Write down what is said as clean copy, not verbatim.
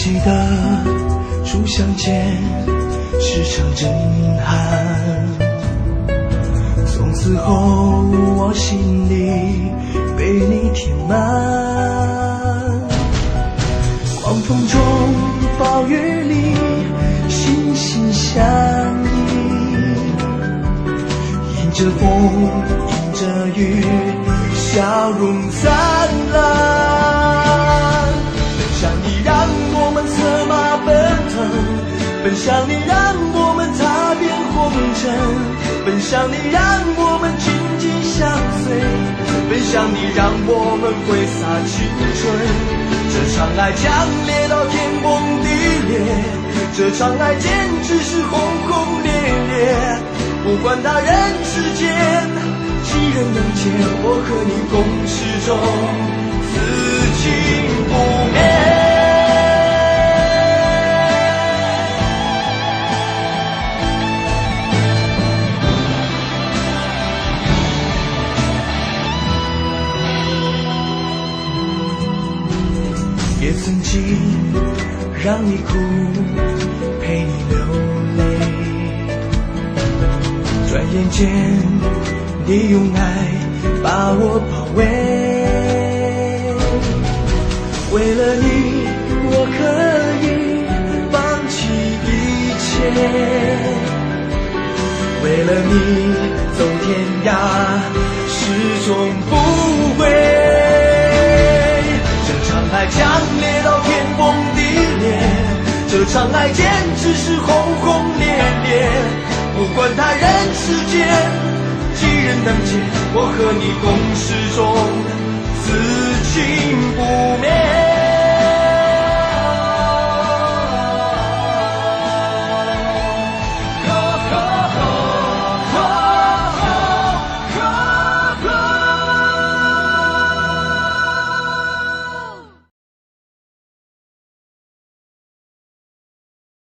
记得初相见是场震撼，从此后我心里被你填满。狂风中暴雨里心心相依，迎着风迎着雨笑容灿烂。奔向你让我们策马奔腾，奔向你让我们踏遍红尘，奔向你让我们紧紧相随，奔向你让我们挥洒青春。这场爱强烈到天崩地裂，这场爱简直是轰轰烈烈。不管他人世间几人能解，我和你共始终，此情不灭。也曾经让你哭，陪你流泪，转眼间你用爱把我包围。为了你我可以放弃一切，为了你走天涯始终不悔。这场爱强烈到天崩地裂，这场爱简直是轰轰烈烈。不管他人世间几人能解，我和你共始终，此情不灭。